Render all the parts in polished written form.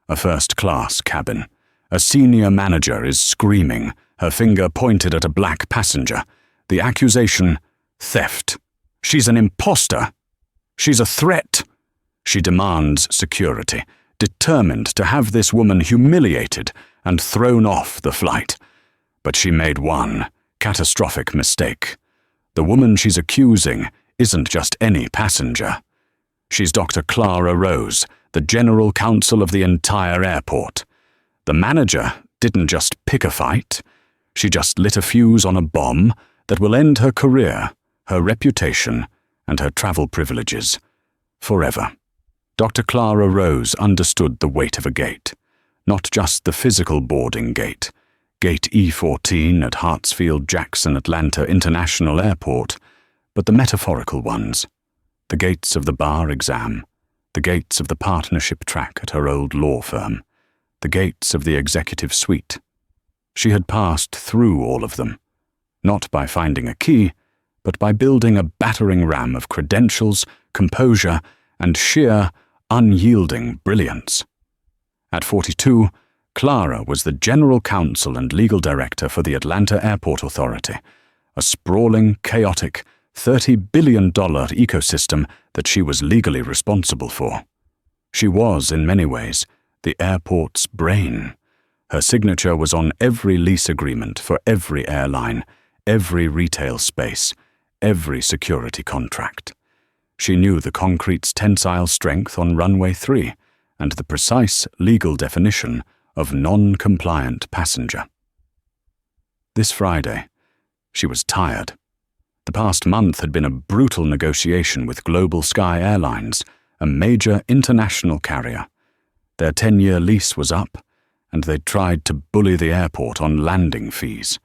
A first-class cabin. A senior manager is screaming, her finger pointed at a black passenger. The accusation, theft. She's an imposter. She's a threat. She demands security, determined to have this woman humiliated and thrown off the flight. But she made one catastrophic mistake. The woman she's accusing isn't just any passenger. She's Dr. Clara Rose, the general counsel of the entire airport. The manager didn't just pick a fight. She just lit a fuse on a bomb that will end her career, her reputation, and her travel privileges. Forever. Dr. Clara Rose understood the weight of a gate. Not just the physical boarding gate, Gate E14 at Hartsfield-Jackson Atlanta International Airport, but the metaphorical ones. The gates of the bar exam, the gates of the partnership track at her old law firm, the gates of the executive suite. She had passed through all of them, not by finding a key, but by building a battering ram of credentials, composure, and sheer, unyielding brilliance. At 42, Clara was the general counsel and legal director for the Atlanta Airport Authority, a sprawling, chaotic, $30 billion ecosystem that she was legally responsible for. She was, in many ways, the airport's brain. Her signature was on every lease agreement for every airline, every retail space, every security contract. She knew the concrete's tensile strength on runway 3 and the precise legal definition of non-compliant passenger. This Friday, she was tired. The past month had been a brutal negotiation with Global Sky Airlines, a major international carrier. Their 10-year lease was up, and they'd tried to bully the airport on landing fees.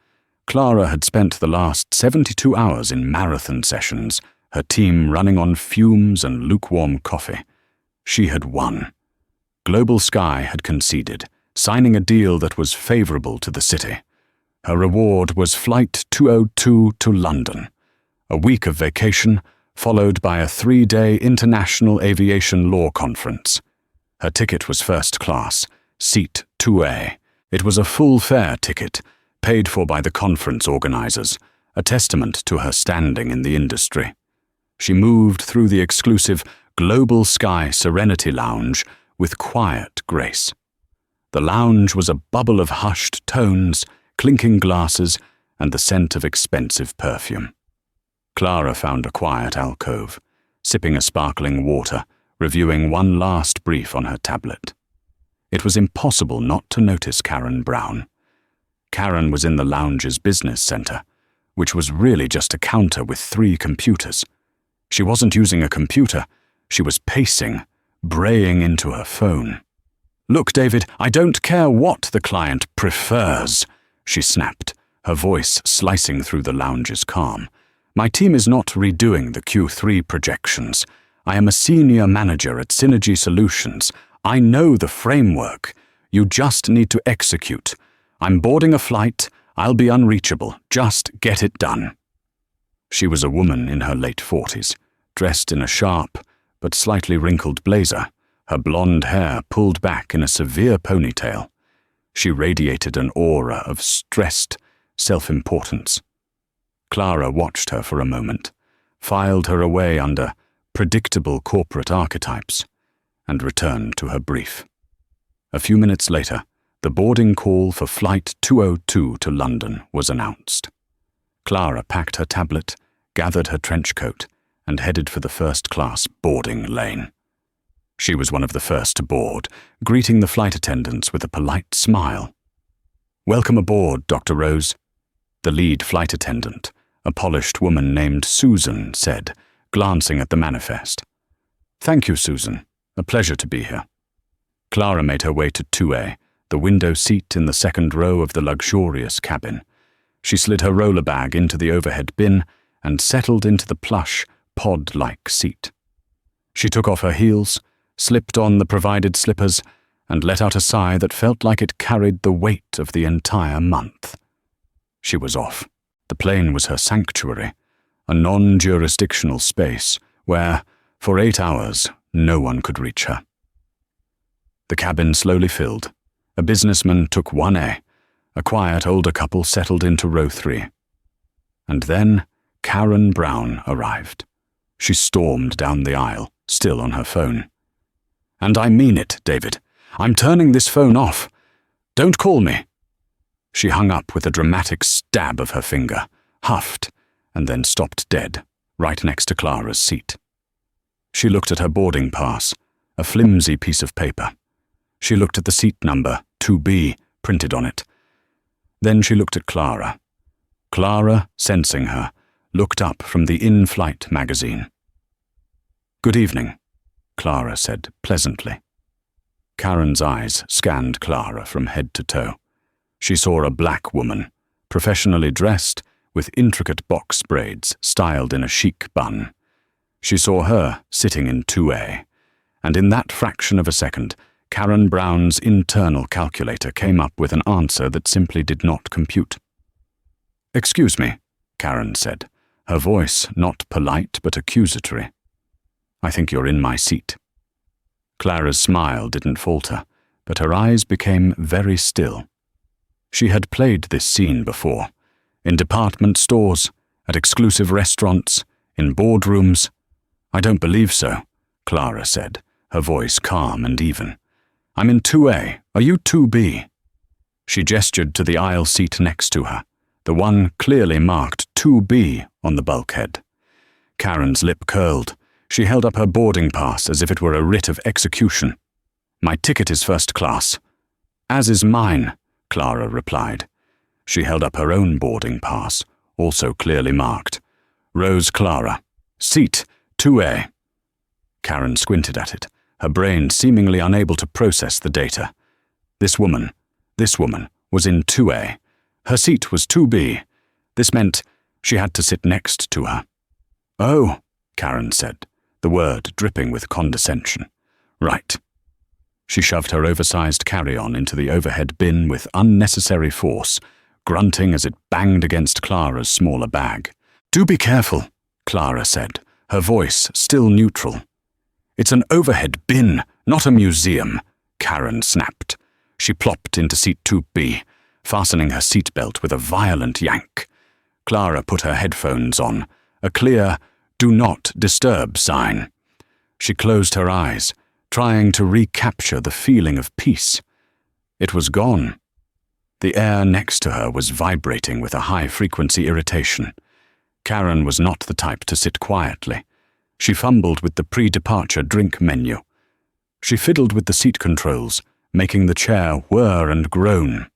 Clara had spent the last 72 hours in marathon sessions, her team running on fumes and lukewarm coffee. She had won. Global Sky had conceded, signing a deal that was favorable to the city. Her reward was Flight 202 to London, a week of vacation followed by a 3-day international aviation law conference. Her ticket was first class, seat 2A. It was a full fare ticket, paid for by the conference organizers, a testament to her standing in the industry. She moved through the exclusive Global Sky Serenity Lounge with quiet grace. The lounge was a bubble of hushed tones, clinking glasses, and the scent of expensive perfume. Clara found a quiet alcove, sipping a sparkling water, reviewing one last brief on her tablet. It was impossible not to notice Karen Brown. Karen was in the lounge's business center, which was really just a counter with 3 computers. She wasn't using a computer, she was pacing, braying into her phone. "Look, David, I don't care what the client prefers," she snapped, her voice slicing through the lounge's calm. "My team is not redoing the Q3 projections. I am a senior manager at Synergy Solutions. I know the framework. You just need to execute. I'm boarding a flight. I'll be unreachable. Just get it done." She was a woman in her late 40s, dressed in a sharp but slightly wrinkled blazer, her blonde hair pulled back in a severe ponytail. She radiated an aura of stressed self-importance. Clara watched her for a moment, filed her away under predictable corporate archetypes, and returned to her brief. A few minutes later, the boarding call for Flight 202 to London was announced. Clara packed her tablet, gathered her trench coat, and headed for the first-class boarding lane. She was one of the first to board, greeting the flight attendants with a polite smile. "Welcome aboard, Dr. Rose," the lead flight attendant, a polished woman named Susan, said, glancing at the manifest. "Thank you, Susan. A pleasure to be here." Clara made her way to 2A, the window seat in the second row of the luxurious cabin. She slid her roller bag into the overhead bin and settled into the plush, pod-like seat. She took off her heels, slipped on the provided slippers, and let out a sigh that felt like it carried the weight of the entire month. She was off. The plane was her sanctuary, a non-jurisdictional space where, for 8 hours, no one could reach her. The cabin slowly filled. A businessman took 1A. A quiet older couple settled into row 3. And then Karen Brown arrived. She stormed down the aisle, still on her phone. "And I mean it, David. I'm turning this phone off. Don't call me." She hung up with a dramatic stab of her finger, huffed, and then stopped dead, right next to Clara's seat. She looked at her boarding pass, a flimsy piece of paper. She looked at the seat number, 2B, printed on it. Then she looked at Clara. Clara, sensing her, looked up from the in-flight magazine. "Good evening," Clara said pleasantly. Karen's eyes scanned Clara from head to toe. She saw a black woman, professionally dressed, with intricate box braids styled in a chic bun. She saw her sitting in 2A, and in that fraction of a second, Karen Brown's internal calculator came up with an answer that simply did not compute. "Excuse me," Karen said, her voice not polite but accusatory. "I think you're in my seat." Clara's smile didn't falter, but her eyes became very still. She had played this scene before, in department stores, at exclusive restaurants, in boardrooms. "I don't believe so," Clara said, her voice calm and even. "I'm in 2A. Are you 2B? She gestured to the aisle seat next to her, the one clearly marked 2B on the bulkhead. Karen's lip curled. She held up her boarding pass as if it were a writ of execution. "My ticket is first class." "As is mine," Clara replied. She held up her own boarding pass, also clearly marked. "Rose Clara. Seat 2A." Karen squinted at it, her brain seemingly unable to process the data. This woman was in 2A. Her seat was 2B. This meant she had to sit next to her. "Oh," Karen said, the word dripping with condescension. "Right." She shoved her oversized carry-on into the overhead bin with unnecessary force, grunting as it banged against Clara's smaller bag. "Do be careful," Clara said, her voice still neutral. "It's an overhead bin, not a museum," Karen snapped. She plopped into seat 2B, fastening her seatbelt with a violent yank. Clara put her headphones on, a clear, "Do not disturb" sign. She closed her eyes, trying to recapture the feeling of peace. It was gone. The air next to her was vibrating with a high-frequency irritation. Karen was not the type to sit quietly. She fumbled with the pre-departure drink menu. She fiddled with the seat controls, making the chair whir and groan.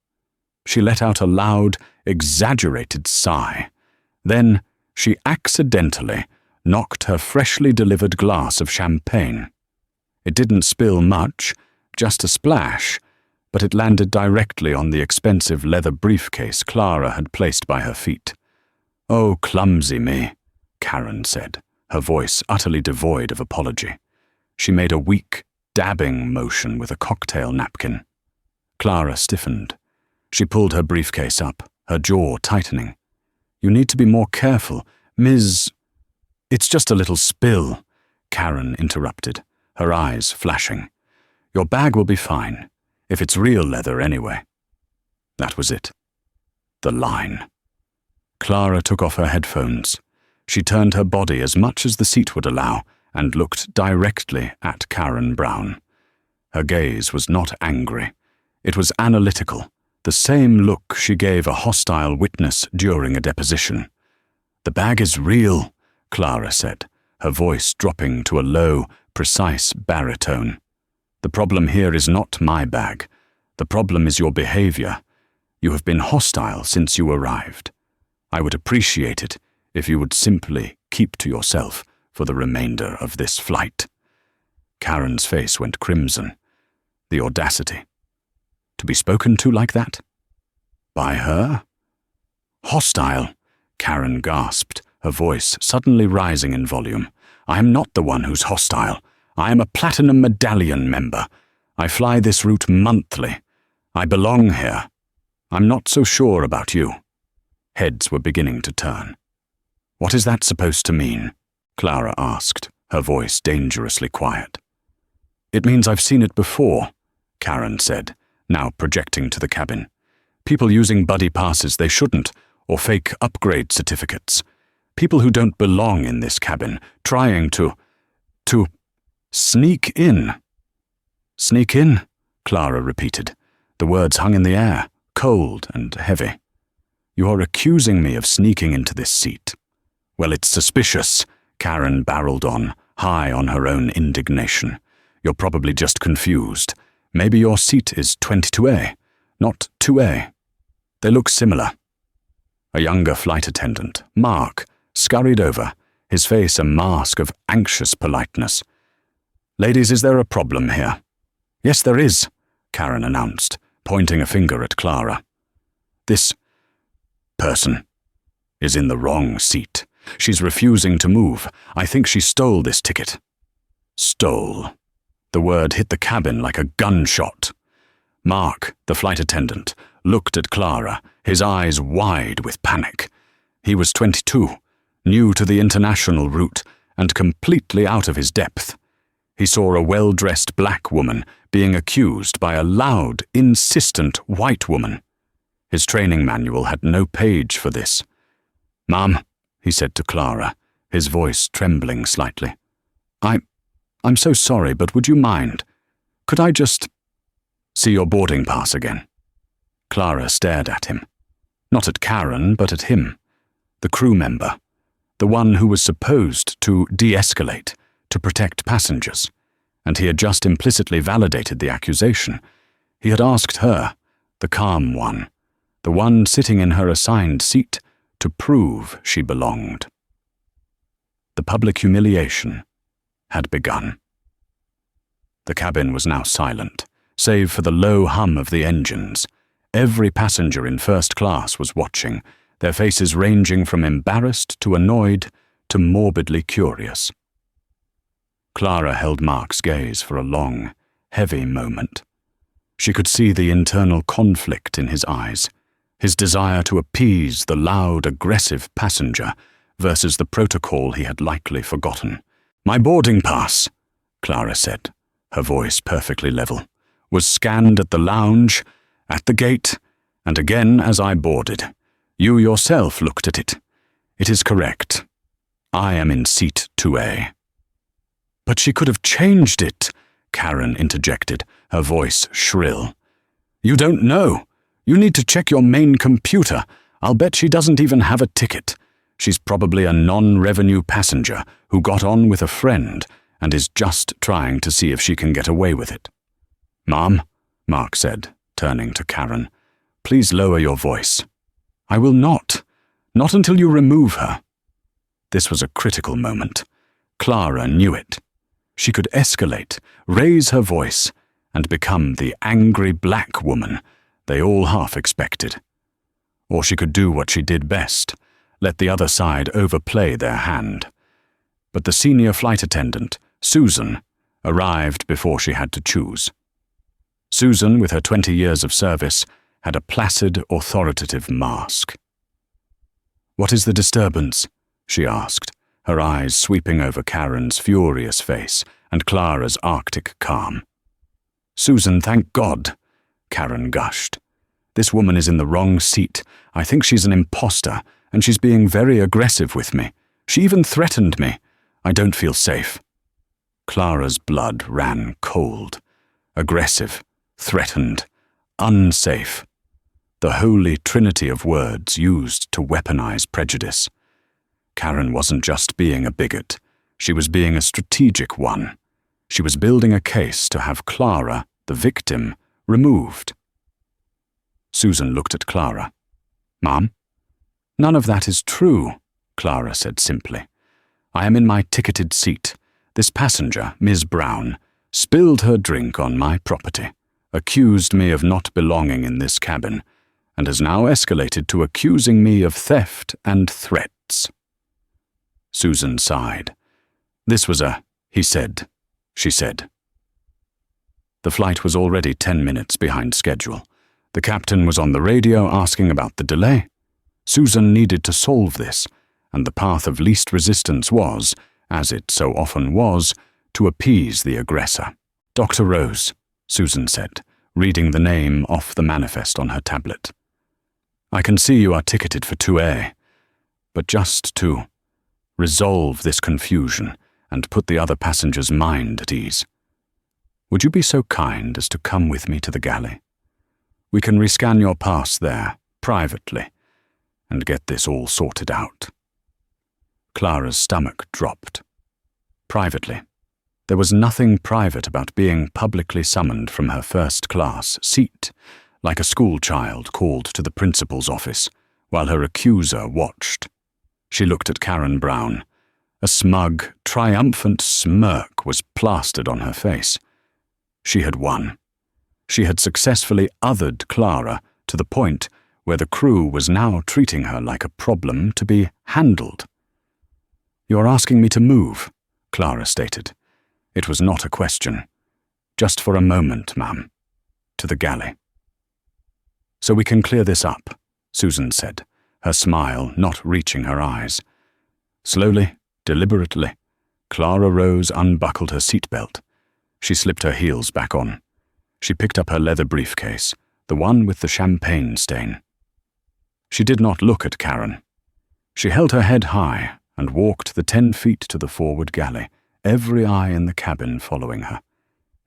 She let out a loud, exaggerated sigh. Then she accidentally knocked her freshly delivered glass of champagne. It didn't spill much, just a splash, but it landed directly on the expensive leather briefcase Clara had placed by her feet. "Oh, clumsy me," Karen said, her voice utterly devoid of apology. She made a weak, dabbing motion with a cocktail napkin. Clara stiffened. She pulled her briefcase up, her jaw tightening. "You need to be more careful, Ms. "It's just a little spill," Karen interrupted, her eyes flashing. "Your bag will be fine, if it's real leather anyway." That was it. The line. Clara took off her headphones. She turned her body as much as the seat would allow and looked directly at Karen Brown. Her gaze was not angry. It was analytical, the same look she gave a hostile witness during a deposition. "The bag is real," Clara said, her voice dropping to a low, precise baritone. "The problem here is not my bag. The problem is your behavior. You have been hostile since you arrived. I would appreciate it if you would simply keep to yourself for the remainder of this flight." Karen's face went crimson. The audacity. To be spoken to like that? By her? "Hostile," Karen gasped, her voice suddenly rising in volume. "I am not the one who's hostile. I am a Platinum Medallion member. I fly this route monthly. I belong here. I'm not so sure about you." Heads were beginning to turn. "What is that supposed to mean?" Clara asked, her voice dangerously quiet. "It means I've seen it before," Karen said, now projecting to the cabin. People using buddy passes they shouldn't, or fake upgrade certificates. People who don't belong in this cabin, trying to sneak in. Sneak in, Clara repeated. The words hung in the air, cold and heavy. You're accusing me of sneaking into this seat. Well, it's suspicious, Karen barreled on, high on her own indignation. You're probably just confused. Maybe your seat is 22A, not 2A. They look similar. A younger flight attendant, Mark, scurried over, his face a mask of anxious politeness. Ladies, is there a problem here? Yes, there is, Karen announced, pointing a finger at Clara. This person is in the wrong seat. She's refusing to move. I think she stole this ticket. Stole. The word hit the cabin like a gunshot. Mark, the flight attendant, looked at Clara, his eyes wide with panic. He was 22, new to the international route, and completely out of his depth. He saw a well-dressed black woman being accused by a loud, insistent white woman. His training manual had no page for this. "Ma'am," he said to Clara, his voice trembling slightly. I'm so sorry, but would you mind? Could I just see your boarding pass again?" Clara stared at him. Not at Karen, but at him. The crew member. The one who was supposed to de-escalate, to protect passengers. And he had just implicitly validated the accusation. He had asked her, the calm one, the one sitting in her assigned seat, to prove she belonged. The public humiliation had begun. The cabin was now silent, save for the low hum of the engines. Every passenger in first class was watching, their faces ranging from embarrassed to annoyed to morbidly curious. Clara held Mark's gaze for a long, heavy moment. She could see the internal conflict in his eyes, his desire to appease the loud, aggressive passenger versus the protocol he had likely forgotten. "My boarding pass," Clara said, her voice perfectly level, "was scanned at the lounge, at the gate, and again as I boarded. You yourself looked at it. It is correct. I am in seat 2A. "But she could have changed it," Karen interjected, her voice shrill. "You don't know. You need to check your main computer. I'll bet she doesn't even have a ticket. She's probably a non-revenue passenger who got on with a friend and is just trying to see if she can get away with it." "Ma'am," Mark said, turning to Karen, "please lower your voice." "I will not. Not until you remove her." This was a critical moment. Clara knew it. She could escalate, raise her voice, and become the angry black woman they all half expected. Or she could do what she did best, let the other side overplay their hand. But the senior flight attendant, Susan, arrived before she had to choose. Susan, with her 20 years of service, had a placid, authoritative mask. "What is the disturbance?" she asked, her eyes sweeping over Karen's furious face and Clara's arctic calm. "Susan, thank God," Karen gushed. "This woman is in the wrong seat. I think she's an imposter, and she's being very aggressive with me. She even threatened me. I don't feel safe." Clara's blood ran cold. Aggressive, threatened, unsafe. The holy trinity of words used to weaponize prejudice. Karen wasn't just being a bigot. She was being a strategic one. She was building a case to have Clara, the victim, removed. Susan looked at Clara. "Ma'am?" "None of that is true," Clara said simply. "I am in my ticketed seat. This passenger, Ms. Brown, spilled her drink on my property, accused me of not belonging in this cabin, and has now escalated to accusing me of theft and threats." Susan sighed. "This was he said, she said." The flight was already 10 minutes behind schedule. The captain was on the radio asking about the delay. Susan needed to solve this, and the path of least resistance was, as it so often was, to appease the aggressor. "Dr. Rose," Susan said, reading the name off the manifest on her tablet. "I can see you are ticketed for 2A, but just to resolve this confusion and put the other passenger's mind at ease, would you be so kind as to come with me to the galley? We can rescan your pass there, privately, and get this all sorted out." Clara's stomach dropped. Privately. There was nothing private about being publicly summoned from her first-class seat, like a schoolchild called to the principal's office, while her accuser watched. She looked at Karen Brown. A smug, triumphant smirk was plastered on her face. She had won. She had successfully othered Clara to the point where the crew was now treating her like a problem to be handled. "You're asking me to move," Clara stated. It was not a question. "Just for a moment, ma'am. To the galley." "So we can clear this up," Susan said, her smile not reaching her eyes. Slowly, deliberately, Clara Rose unbuckled her seatbelt. She slipped her heels back on. She picked up her leather briefcase, the one with the champagne stain. She did not look at Karen. She held her head high and walked the 10 feet to the forward galley, every eye in the cabin following her.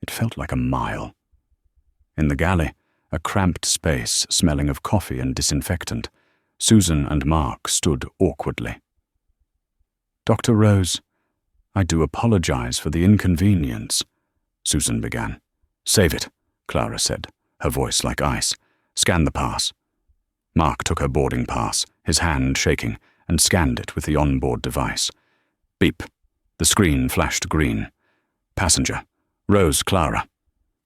It felt like a mile. In the galley, a cramped space smelling of coffee and disinfectant, Susan and Mark stood awkwardly. "Dr. Rose, I do apologize for the inconvenience," Susan began. "Save it," Clara said, her voice like ice. "Scan the pass." Mark took her boarding pass, his hand shaking, and scanned it with the onboard device. Beep. The screen flashed green. "Passenger. Rose Clara.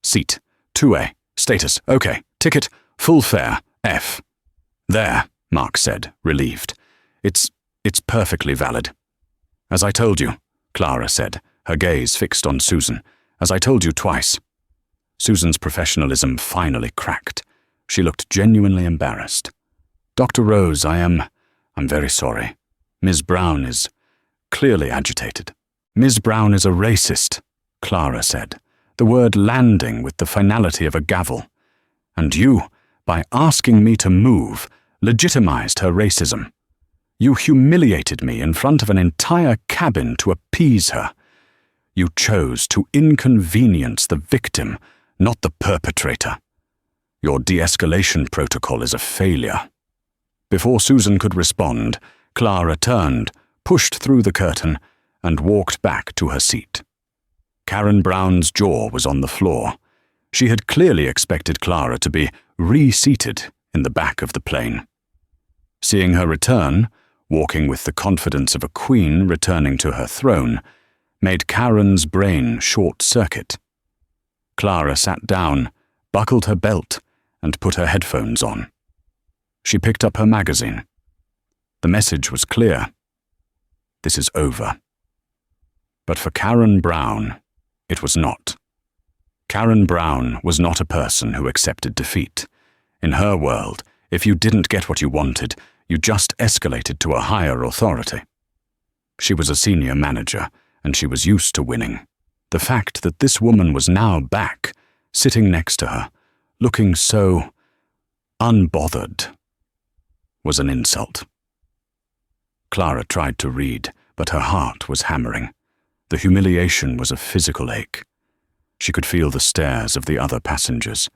Seat. 2A. Status. OK. Ticket. Full fare. F." "There," Mark said, relieved. It's perfectly valid." "As I told you," Clara said, her gaze fixed on Susan. "As I told you twice." Susan's professionalism finally cracked. She looked genuinely embarrassed. "Dr. Rose, I'm very sorry. Ms. Brown is clearly agitated." "Ms. Brown is a racist," Clara said, the word landing with the finality of a gavel. "And you, by asking me to move, legitimized her racism. You humiliated me in front of an entire cabin to appease her. You chose to inconvenience the victim, not the perpetrator. Your de-escalation protocol is a failure." Before Susan could respond, Clara turned, pushed through the curtain, and walked back to her seat. Karen Brown's jaw was on the floor. She had clearly expected Clara to be reseated in the back of the plane. Seeing her return, walking with the confidence of a queen returning to her throne, made Karen's brain short-circuit. Clara sat down, buckled her belt, and put her headphones on. She picked up her magazine. The message was clear. This is over. But for Karen Brown, it was not. Karen Brown was not a person who accepted defeat. In her world, if you didn't get what you wanted, you just escalated to a higher authority. She was a senior manager, and she was used to winning. The fact that this woman was now back, sitting next to her, looking so unbothered, was an insult. Clara tried to read, but her heart was hammering. The humiliation was a physical ache. She could feel the stares of the other passengers.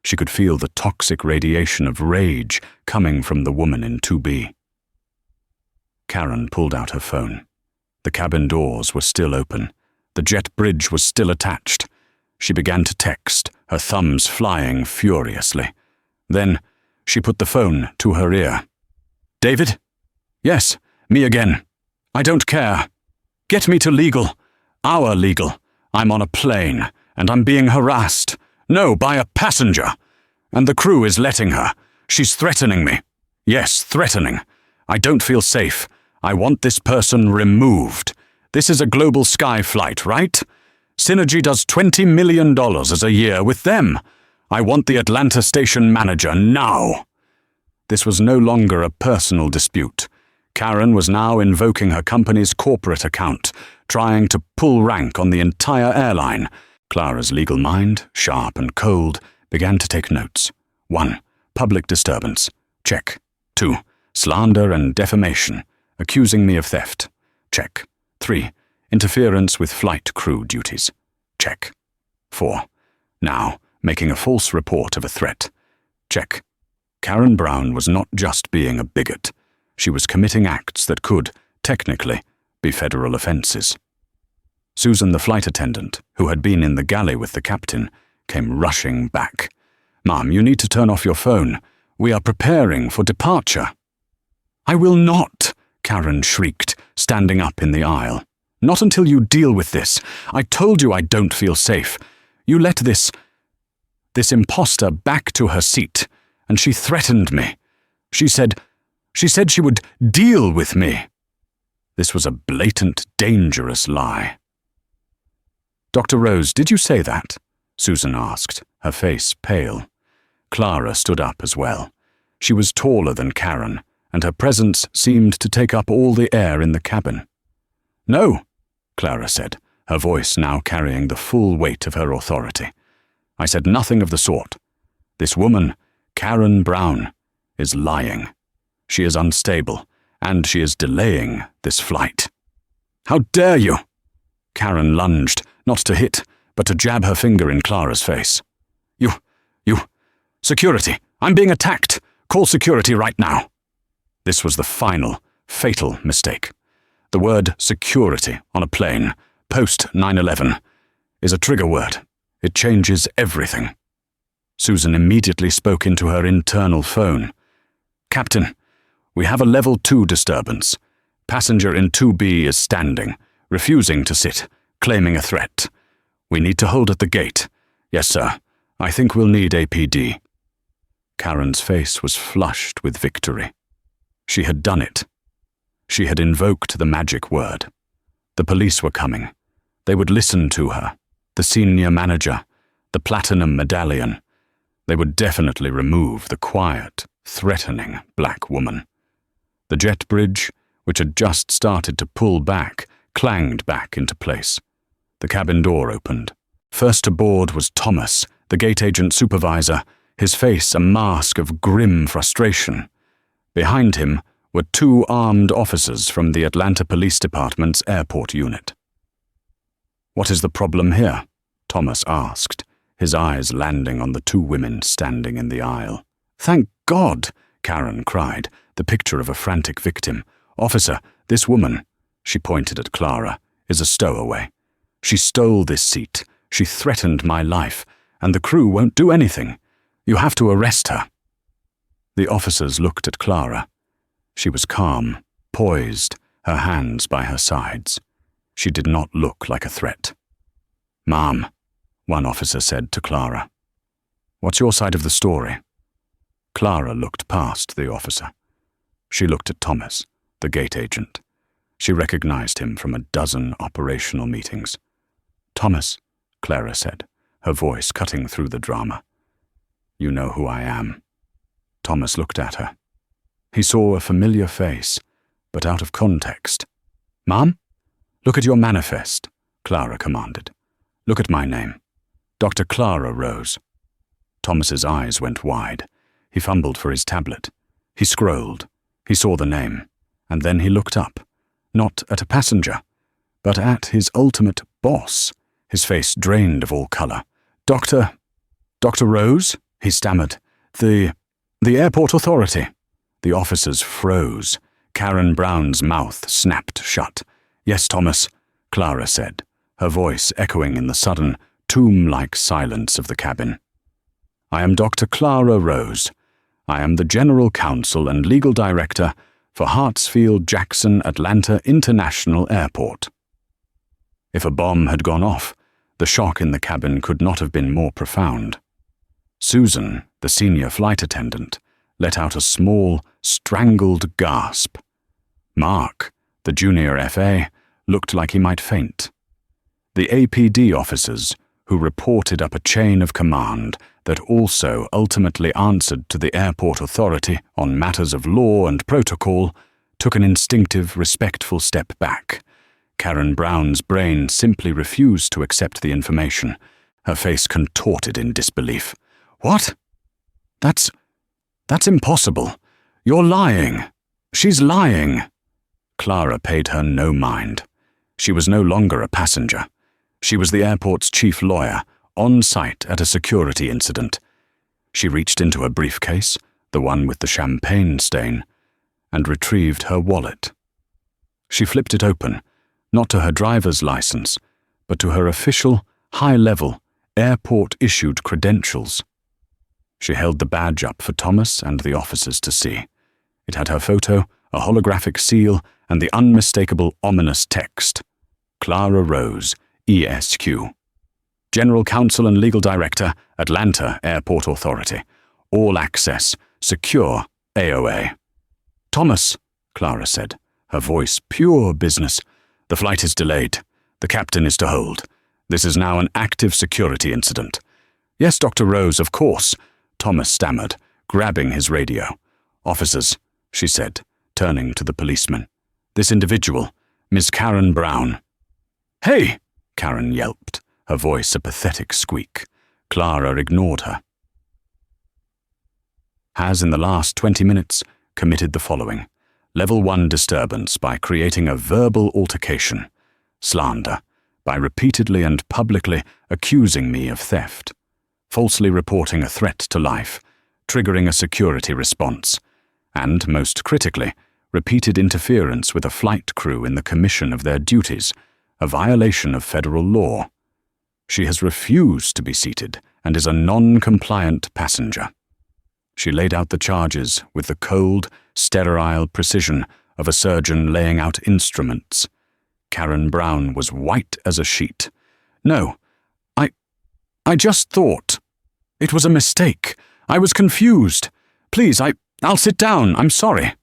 She could feel the toxic radiation of rage coming from the woman in 2B. Karen pulled out her phone. The cabin doors were still open. The jet bridge was still attached. She began to text, her thumbs flying furiously. Then she put the phone to her ear. "David? Yes, me again. I don't care. Get me to legal. Our legal. I'm on a plane, and I'm being harassed. No, by a passenger. And the crew is letting her. She's threatening me. Yes, threatening. I don't feel safe. I want this person removed. This is a global sky flight, right? Synergy does $20 million a year with them. I want the Atlanta station manager now." This was no longer a personal dispute. Karen was now invoking her company's corporate account, trying to pull rank on the entire airline. Clara's legal mind, sharp and cold, Began to take notes. 1. Public disturbance. Check. 2. Slander and defamation, accusing me of theft. Check. 3. Interference with flight crew duties. Check. 4. Now, making a false report of a threat. Check. Karen Brown was not just being a bigot. She was committing acts that could, technically, be federal offenses. Susan, the flight attendant, who had been in the galley with the captain, came rushing back. "Ma'am, you need to turn off your phone. We are preparing for departure." "I will not," Karen shrieked, standing up in the aisle. "Not until you deal with this. I told you I don't feel safe. You let this imposter back to her seat, and she threatened me. She said she would deal with me." This was a blatant, dangerous lie. "Dr. Rose, did you say that?" Susan asked, her face pale. Clara stood up as well. She was taller than Karen, and her presence seemed to take up all the air in the cabin. "No," Clara said, her voice now carrying the full weight of her authority. "I said nothing of the sort. This woman, Karen Brown, is lying. She is unstable, and she is delaying this flight." "How dare you!" Karen lunged, not to hit, but to jab her finger in Clara's face. You, security, I'm being attacked. Call security right now." This was the final, fatal mistake. The word security on a plane, post 9/11, is a trigger word. It changes everything. Susan immediately spoke into her internal phone. "Captain, we have a level 2 disturbance. Passenger in 2B is standing, refusing to sit, claiming a threat. We need to hold at the gate. Yes, sir. I think we'll need APD." Karen's face was flushed with victory. She had done it. She had invoked the magic word. The police were coming. They would listen to her. The senior manager, the platinum medallion. They would definitely remove the quiet, threatening black woman. The jet bridge, which had just started to pull back, clanged back into place. The cabin door opened. First to board was Thomas, the gate agent supervisor, his face a mask of grim frustration. Behind him were 2 armed officers from the Atlanta Police Department's airport unit. "What is the problem here?" Thomas asked, his eyes landing on the 2 women standing in the aisle. "Thank God!" Karen cried, the picture of a frantic victim. "Officer, this woman," she pointed at Clara, "is a stowaway. She stole this seat, she threatened my life, and the crew won't do anything. You have to arrest her." The officers looked at Clara. She was calm, poised, her hands by her sides. She did not look like a threat. "Ma'am," one officer said to Clara, "what's your side of the story?" Clara looked past the officer. She looked at Thomas, the gate agent. She recognized him from a dozen operational meetings. "Thomas," Clara said, her voice cutting through the drama. "You know who I am." Thomas looked at her. He saw a familiar face, but out of context. "Ma'am? Look at your manifest," Clara commanded. "Look at my name. Dr. Clara Rose." Thomas's eyes went wide. He fumbled for his tablet. He scrolled. He saw the name, and then he looked up, not at a passenger, but at his ultimate boss, his face drained of all color. Dr. Rose?" he stammered. The airport authority." The officers froze. Karen Brown's mouth snapped shut. "Yes, Thomas," Clara said, her voice echoing in the sudden, tomb-like silence of the cabin. "I am Dr. Clara Rose. I am the General Counsel and Legal Director for Hartsfield-Jackson Atlanta International Airport." If a bomb had gone off, the shock in the cabin could not have been more profound. Susan, the senior flight attendant, let out a small, strangled gasp. Mark, the junior FA, looked like he might faint. The APD officers, who reported up a chain of command that also ultimately answered to the airport authority on matters of law and protocol, took an instinctive, respectful step back. Karen Brown's brain simply refused to accept the information. Her face contorted in disbelief. What? That's impossible. You're lying. She's lying. Clara paid her no mind. She was no longer a passenger. She was the airport's chief lawyer, on site at a security incident. She reached into her briefcase, the one with the champagne stain, and retrieved her wallet. She flipped it open, not to her driver's license, but to her official, high-level, airport-issued credentials. She held the badge up for Thomas and the officers to see. It had her photo, a holographic seal, and the unmistakable ominous text. Clara Rose, ESQ. General Counsel and Legal Director, Atlanta Airport Authority. All access, secure, AOA. Thomas, Clara said, her voice pure business. The flight is delayed. The captain is to hold. This is now an active security incident. Yes, Dr. Rose, of course, Thomas stammered, grabbing his radio. Officers, she said, turning to the policeman. This individual, Miss Karen Brown. Hey, Karen yelped, her voice a pathetic squeak. Clara ignored her. Has in the last 20 minutes committed the following. Level 1 disturbance by creating a verbal altercation. Slander, by repeatedly and publicly accusing me of theft. Falsely reporting a threat to life, triggering a security response. And, most critically, repeated interference with a flight crew in the commission of their duties, a violation of federal law. She has refused to be seated and is a non-compliant passenger. She laid out the charges with the cold, sterile precision of a surgeon laying out instruments. Karen Brown was white as a sheet. No, I just thought. It was a mistake. I was confused. Please, I'll sit down. I'm sorry.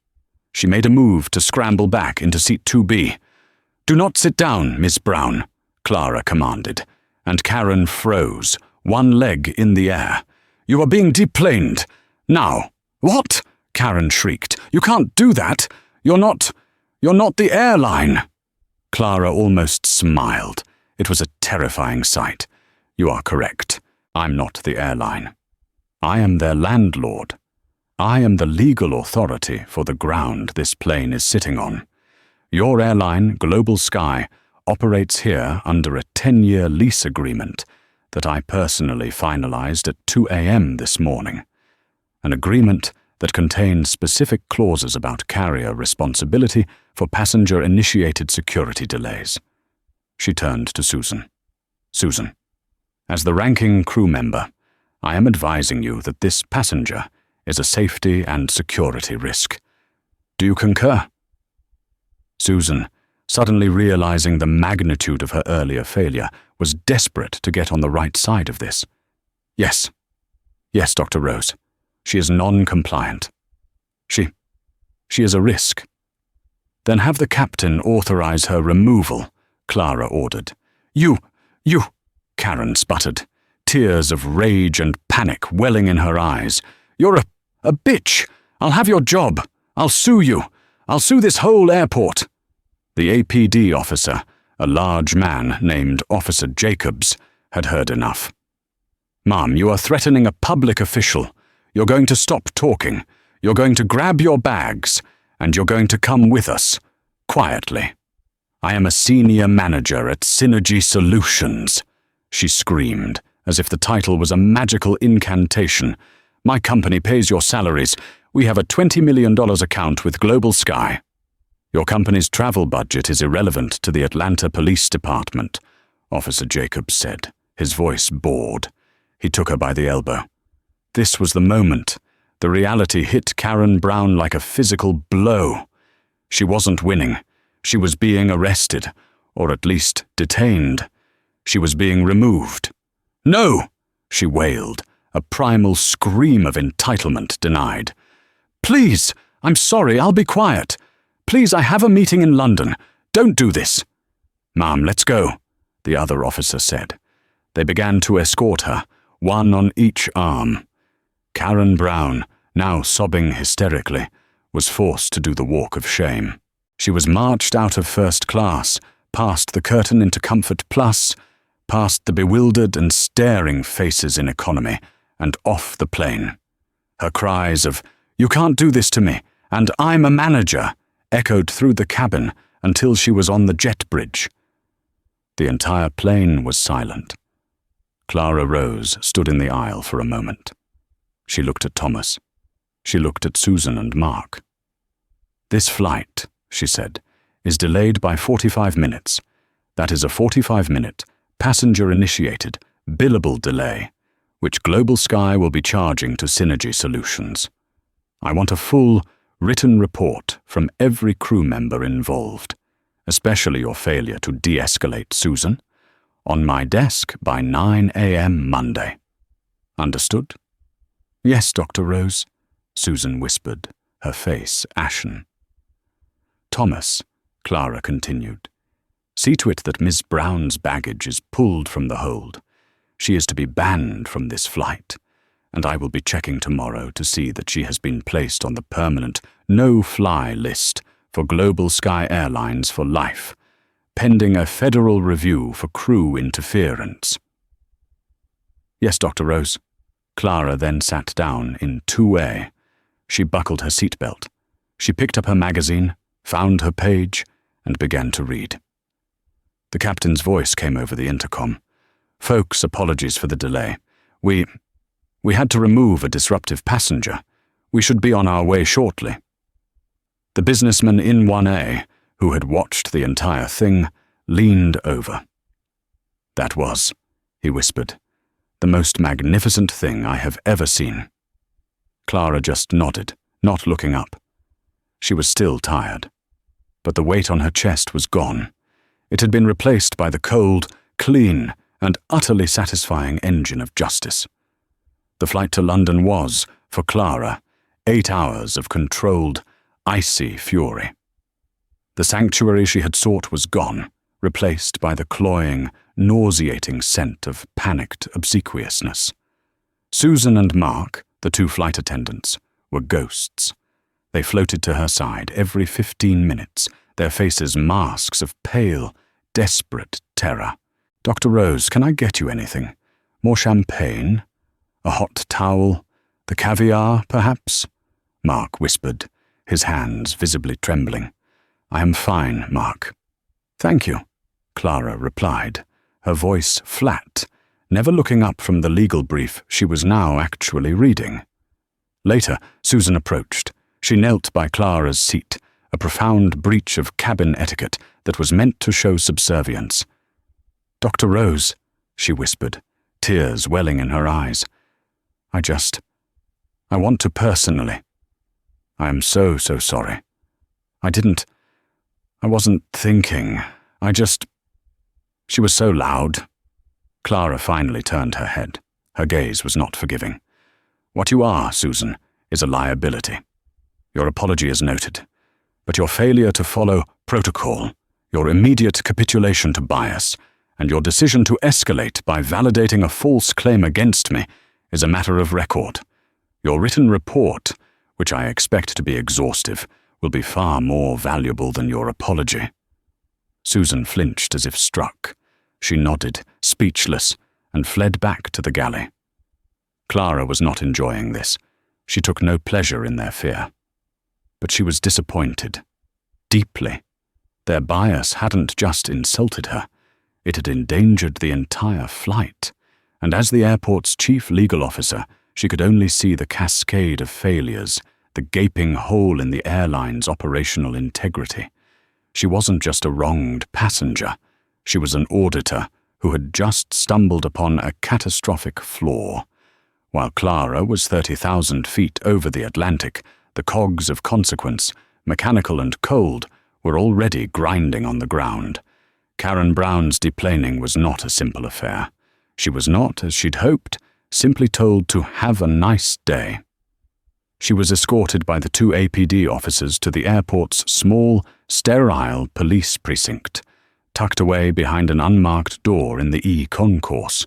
She made a move to scramble back into seat 2B. Do not sit down, Miss Brown, Clara commanded, and Karen froze, one leg in the air. You are being deplaned. Now. What? Karen shrieked. You can't do that. You're not the airline. Clara almost smiled. It was a terrifying sight. You are correct. I'm not the airline. I am their landlord. I am the legal authority for the ground this plane is sitting on. Your airline, Global Sky, operates here under a 10-year lease agreement that I personally finalized at 2 a.m. this morning. An agreement that contains specific clauses about carrier responsibility for passenger-initiated security delays. She turned to Susan. Susan, as the ranking crew member, I am advising you that this passenger is a safety and security risk. Do you concur? Susan, suddenly realizing the magnitude of her earlier failure, was desperate to get on the right side of this. Yes. Yes, Dr. Rose. She is non-compliant. She is a risk. Then have the captain authorize her removal, Clara ordered. You, Karen sputtered, tears of rage and panic welling in her eyes. You're a bitch. I'll have your job. I'll sue you. I'll sue this whole airport. The APD officer, a large man named Officer Jacobs, had heard enough. Ma'am, you are threatening a public official. You're going to stop talking. You're going to grab your bags, and you're going to come with us, quietly. I am a senior manager at Synergy Solutions, she screamed, as if the title was a magical incantation. My company pays your salaries. We have a $20 million account with Global Sky. Your company's travel budget is irrelevant to the Atlanta Police Department, Officer Jacobs said, his voice bored. He took her by the elbow. This was the moment. The reality hit Karen Brown like a physical blow. She wasn't winning. She was being arrested, or at least detained. She was being removed. No, she wailed, a primal scream of entitlement denied. Please, I'm sorry, I'll be quiet. Please, I have a meeting in London. Don't do this. Ma'am, let's go, the other officer said. They began to escort her, one on each arm. Karen Brown, now sobbing hysterically, was forced to do the walk of shame. She was marched out of first class, past the curtain into Comfort Plus, past the bewildered and staring faces in economy, and off the plane. Her cries of, "You can't do this to me," and "I'm a manager," echoed through the cabin until she was on the jet bridge. The entire plane was silent. Clara Rose stood in the aisle for a moment. She looked at Thomas. She looked at Susan and Mark. "This flight," she said, "is delayed by 45 minutes. That is a 45-minute, passenger-initiated, billable delay, which Global Sky will be charging to Synergy Solutions. I want a full, written report from every crew member involved, especially your failure to de-escalate Susan, on my desk by 9 a.m. Monday. Understood?" "Yes, Dr. Rose," Susan whispered, her face ashen. "Thomas," Clara continued, "see to it that Miss Brown's baggage is pulled from the hold. She is to be banned from this flight, and I will be checking tomorrow to see that she has been placed on the permanent no-fly list for Global Sky Airlines for life, pending a federal review for crew interference." "Yes, Dr. Rose." Clara then sat down in 2A. She buckled her seatbelt. She picked up her magazine, found her page, and began to read. The captain's voice came over the intercom. "Folks, apologies for the delay. We had to remove a disruptive passenger. We should be on our way shortly." The businessman in 1A, who had watched the entire thing, leaned over. "That was," he whispered, "the most magnificent thing I have ever seen." Clara just nodded, not looking up. She was still tired, but the weight on her chest was gone. It had been replaced by the cold, clean, and utterly satisfying engine of justice. The flight to London was, for Clara, 8 hours of controlled, icy fury. The sanctuary she had sought was gone, replaced by the cloying, nauseating scent of panicked obsequiousness. Susan and Mark, the 2 flight attendants, were ghosts. They floated to her side every 15 minutes, their faces masks of pale, desperate terror. "Dr. Rose, can I get you anything? More champagne? A hot towel? The caviar, perhaps?" Mark whispered, his hands visibly trembling. "I am fine, Mark." "Thank you," Clara replied, her voice flat, never looking up from the legal brief she was now actually reading. Later, Susan approached. She knelt by Clara's seat, a profound breach of cabin etiquette that was meant to show subservience. "Dr. Rose," she whispered, tears welling in her eyes. I want to personally. I am so sorry. I wasn't thinking. She was so loud." Clara finally turned her head. Her gaze was not forgiving. "What you are, Susan, is a liability. Your apology is noted, but your failure to follow protocol, your immediate capitulation to bias, and your decision to escalate by validating a false claim against me is a matter of record. Your written report, which I expect to be exhaustive, will be far more valuable than your apology." Susan flinched as if struck. She nodded, speechless, and fled back to the galley. Clara was not enjoying this. She took no pleasure in their fear. But she was disappointed. Deeply. Their bias hadn't just insulted her. It had endangered the entire flight. And as the airport's chief legal officer, she could only see the cascade of failures, the gaping hole in the airline's operational integrity. She wasn't just a wronged passenger. She was an auditor who had just stumbled upon a catastrophic flaw. While Clara was 30,000 feet over the Atlantic, the cogs of consequence, mechanical and cold, were already grinding on the ground. Karen Brown's deplaning was not a simple affair. She was not, as she'd hoped, simply told to have a nice day. She was escorted by the 2 APD officers to the airport's small, sterile police precinct, tucked away behind an unmarked door in the E-concourse.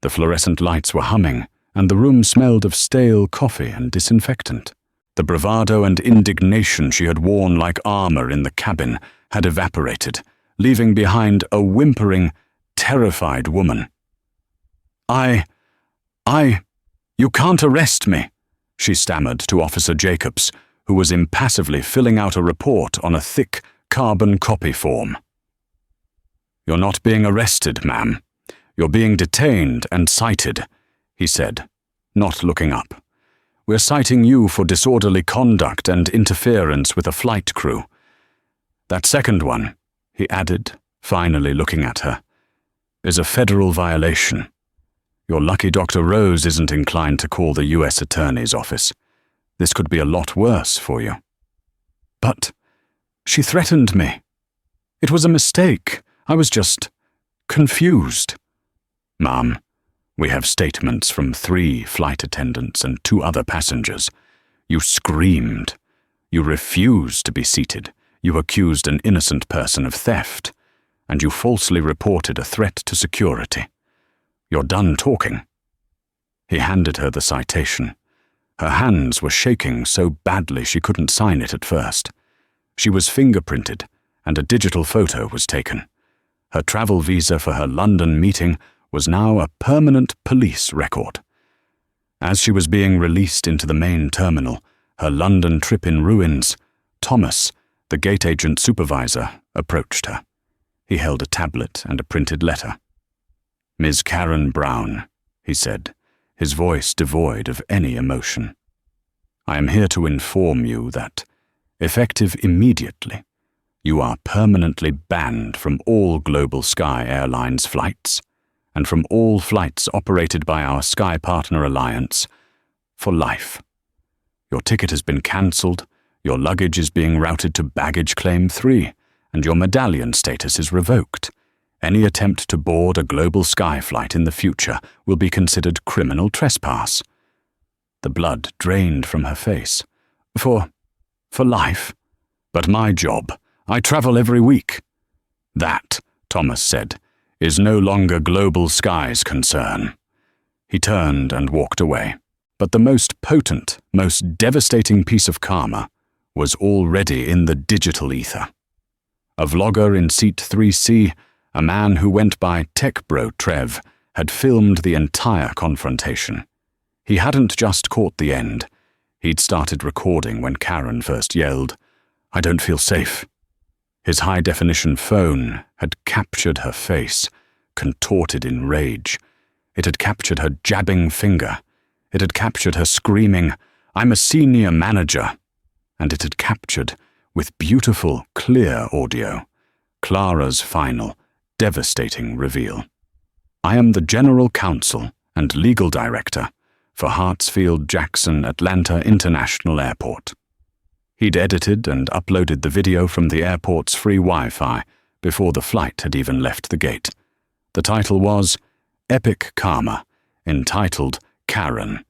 The fluorescent lights were humming, and the room smelled of stale coffee and disinfectant. The bravado and indignation she had worn like armor in the cabin had evaporated, leaving behind a whimpering, terrified woman. "You can't arrest me," she stammered to Officer Jacobs, who was impassively filling out a report on a thick carbon copy form. "You're not being arrested, ma'am. You're being detained and cited," he said, not looking up. "We're citing you for disorderly conduct and interference with a flight crew. That second one," he added, finally looking at her, "is a federal violation. You're lucky Dr. Rose isn't inclined to call the U.S. Attorney's office. This could be a lot worse for you." "But she threatened me. It was a mistake. I was just confused." "Ma'am, we have statements from 3 flight attendants and 2 other passengers. You screamed. You refused to be seated. You accused an innocent person of theft. And you falsely reported a threat to security. You're done talking." He handed her the citation. Her hands were shaking so badly she couldn't sign it at first. She was fingerprinted, and a digital photo was taken. Her travel visa for her London meeting was now a permanent police record. As she was being released into the main terminal, her London trip in ruins, Thomas, the gate agent supervisor, approached her. He held a tablet and a printed letter. "Ms. Karen Brown," he said, his voice devoid of any emotion. "I am here to inform you that, effective immediately, you are permanently banned from all Global Sky Airlines flights and from all flights operated by our Sky Partner Alliance for life. Your ticket has been cancelled, your luggage is being routed to baggage claim 3, and your medallion status is revoked. Any attempt to board a Global Sky flight in the future will be considered criminal trespass." The blood drained from her face. For life? But my job. I travel every week." "That," Thomas said, "is no longer Global Sky's concern." He turned and walked away. But the most potent, most devastating piece of karma was already in the digital ether. A vlogger in seat 3C, a man who went by Tech Bro Trev, had filmed the entire confrontation. He hadn't just caught the end. He'd started recording when Karen first yelled, "I don't feel safe." His high-definition phone had captured her face, contorted in rage. It had captured her jabbing finger. It had captured her screaming, "I'm a senior manager." And it had captured, with beautiful, clear audio, Clara's final, devastating reveal. "I am the General Counsel and Legal Director for Hartsfield-Jackson Atlanta International Airport." He'd edited and uploaded the video from the airport's free Wi-Fi before the flight had even left the gate. The title was Epic Karma, entitled Karen.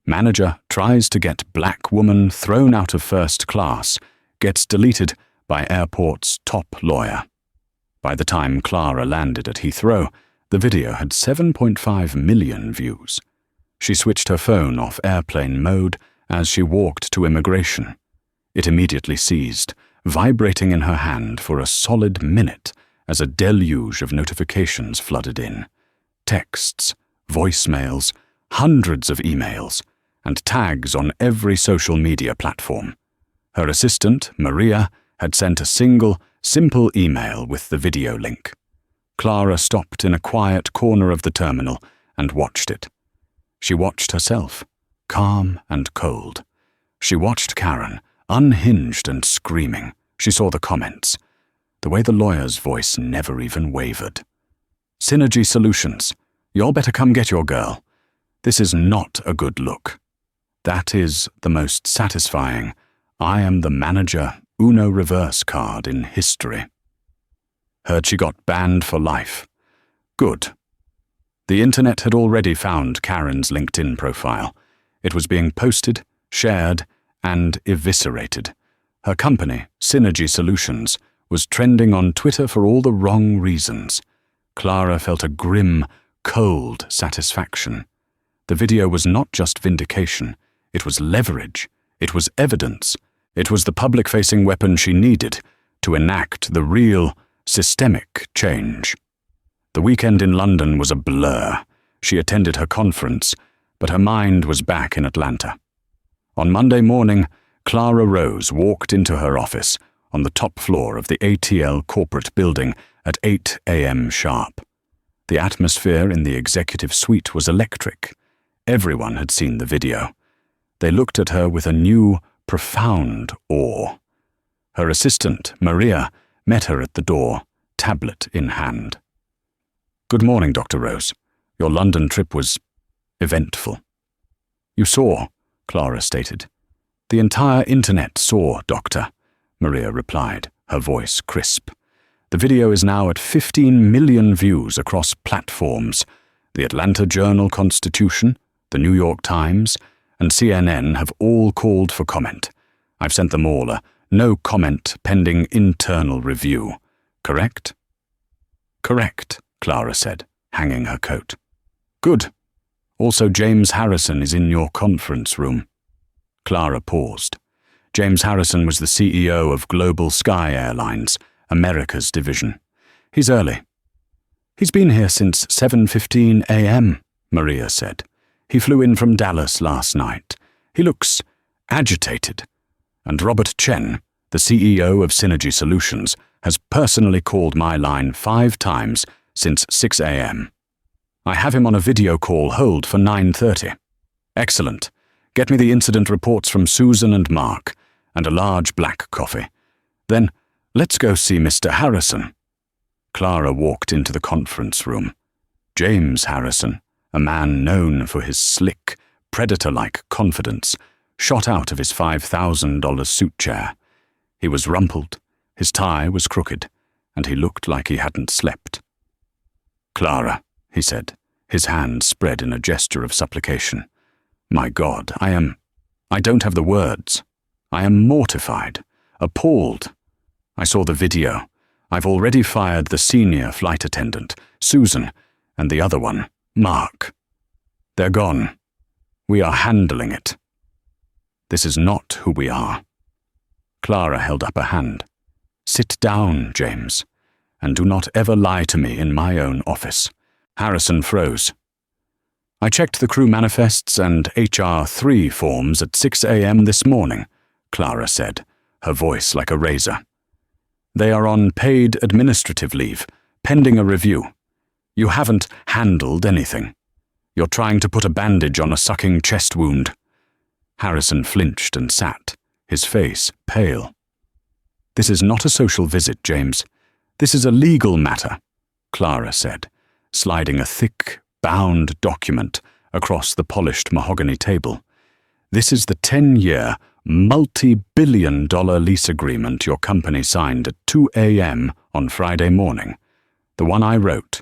Manager tries to get black woman thrown out of first class, gets deleted by airport's top lawyer. By the time Clara landed at Heathrow, the video had 7.5 million views. She switched her phone off airplane mode as she walked to immigration. It immediately seized, vibrating in her hand for a solid minute as a deluge of notifications flooded in. Texts, voicemails, hundreds of emails, and tags on every social media platform. Her assistant, Maria, had sent a single, simple email with the video link. Clara stopped in a quiet corner of the terminal and watched it. She watched herself, calm and cold. She watched Karen, unhinged and screaming. She saw the comments. The way the lawyer's voice never even wavered. "Synergy Solutions. Y'all better come get your girl. This is not a good look. That is the most satisfying I am the manager Uno reverse card in history." Heard she got banned for life. Good. The internet had already found Karen's LinkedIn profile. It was being posted, shared, and eviscerated. Her company, Synergy Solutions, was trending on Twitter for all the wrong reasons. Clara felt a grim, cold satisfaction. The video was not just vindication. It was leverage. It was evidence. It was the public-facing weapon she needed to enact the real, systemic change. The weekend in London was a blur. She attended her conference, but her mind was back in Atlanta. On Monday morning, Clara Rose walked into her office on the top floor of the ATL corporate building at 8 a.m. sharp. The atmosphere in the executive suite was electric. Everyone had seen the video. They looked at her with a new, profound awe. Her assistant, Maria, met her at the door, tablet in hand. "Good morning, Dr. Rose. Your London trip was eventful." "You saw," Clara stated. "The entire internet saw, Doctor," Maria replied, her voice crisp. "The video is now at 15 million views across platforms. The Atlanta Journal-Constitution, the New York Times, and CNN have all called for comment. I've sent them all a no comment pending internal review. Correct?" "Correct," Clara said, hanging her coat. "Good. Also, James Harrison is in your conference room." Clara paused. James Harrison was the CEO of Global Sky Airlines, America's division. "He's early." "He's been here since 7:15 a.m., Maria said. "He flew in from Dallas last night. He looks agitated. And Robert Chen, the CEO of Synergy Solutions, has personally called my line 5 times since 6 a.m. I have him on a video call hold for 9:30. Excellent. Get me the incident reports from Susan and Mark, and a large black coffee. Then let's go see Mr. Harrison." Clara walked into the conference room. James Harrison, a man known for his slick, predator-like confidence, shot out of his $5,000 suit chair. He was rumpled, his tie was crooked, and he looked like he hadn't slept. "Clara," he said, his hand spread in a gesture of supplication. "My God, I don't have the words. I am mortified, appalled. I saw the video. I've already fired the senior flight attendant, Susan, and the other one, Mark. They're gone. We are handling it. This is not who we are." Clara held up a hand. "Sit down, James, and do not ever lie to me in my own office." Harrison froze. "I checked the crew manifests and HR 3 forms at 6 a.m. this morning," Clara said, her voice like a razor. "They are on paid administrative leave, pending a review. You haven't handled anything. You're trying to put a bandage on a sucking chest wound." Harrison flinched and sat, his face pale. "This is not a social visit, James. This is a legal matter," Clara said, sliding a thick, bound document across the polished mahogany table. "This is the 10-year, multi-billion-dollar lease agreement your company signed at 2 a.m. on Friday morning. The one I wrote."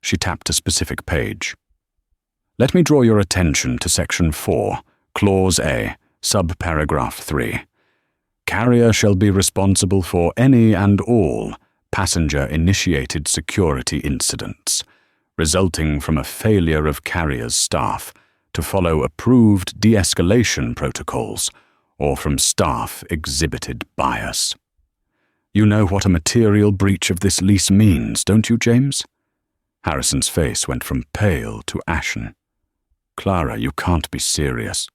She tapped a specific page. "Let me draw your attention to Section 4, Clause A, Subparagraph 3. Carrier shall be responsible for any and all passenger-initiated security incidents resulting from a failure of carrier's staff to follow approved de-escalation protocols or from staff exhibited bias." You know what a material breach of this lease means, don't you, James? Harrison's face went from pale to ashen. "Clara, you can't be serious.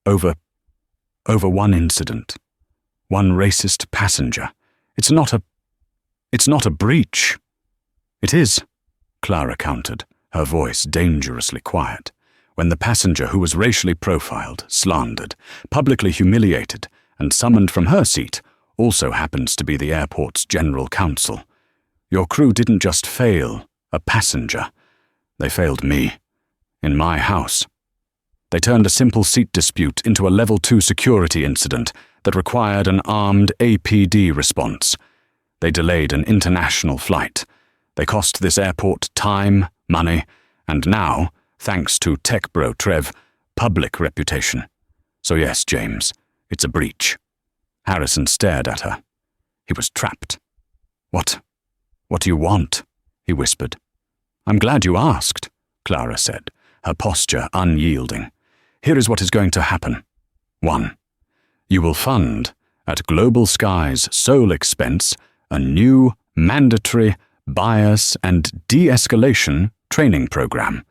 Over one incident. One racist passenger. It's not a breach." "It is," Clara countered, her voice dangerously quiet, "when the passenger who was racially profiled, slandered, publicly humiliated, and summoned from her seat also happens to be the airport's general counsel. Your crew didn't just fail a passenger. They failed me. In my house. They turned a simple seat dispute into a Level 2 security incident that required an armed APD response. They delayed an international flight. They cost this airport time, money, and now, thanks to tech bro Trev, public reputation. So yes, James, it's a breach." Harrison stared at her. He was trapped. What do you want?" he whispered. "I'm glad you asked," Clara said, her posture unyielding. "Here is what is going to happen. 1. You will fund, at Global Sky's sole expense, a new, mandatory, bias and de-escalation training program,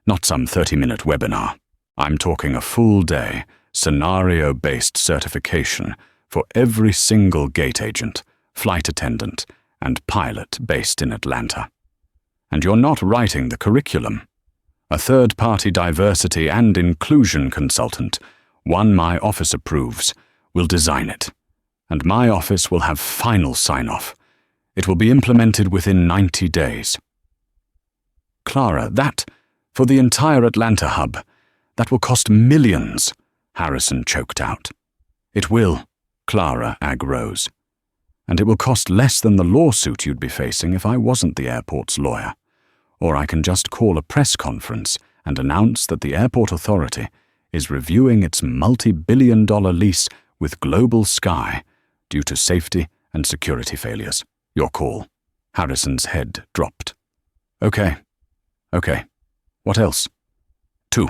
not some 30-minute webinar. I'm talking a full-day, scenario-based certification for every single gate agent, flight attendant, and pilot based in Atlanta. And you're not writing the curriculum. A third-party diversity and inclusion consultant, one my office approves, will design it, and my office will have final sign-off. It will be implemented within 90 days. Clara, that, for the entire Atlanta hub, that will cost millions, Harrison choked out. It will, Clara Rose. And it will cost less than the lawsuit you'd be facing if I wasn't the airport's lawyer. Or I can just call a press conference and announce that the airport authority is reviewing its multi-billion-dollar lease with Global Sky due to safety and security failures. Your call. Harrison's head dropped. Okay. What else? 2.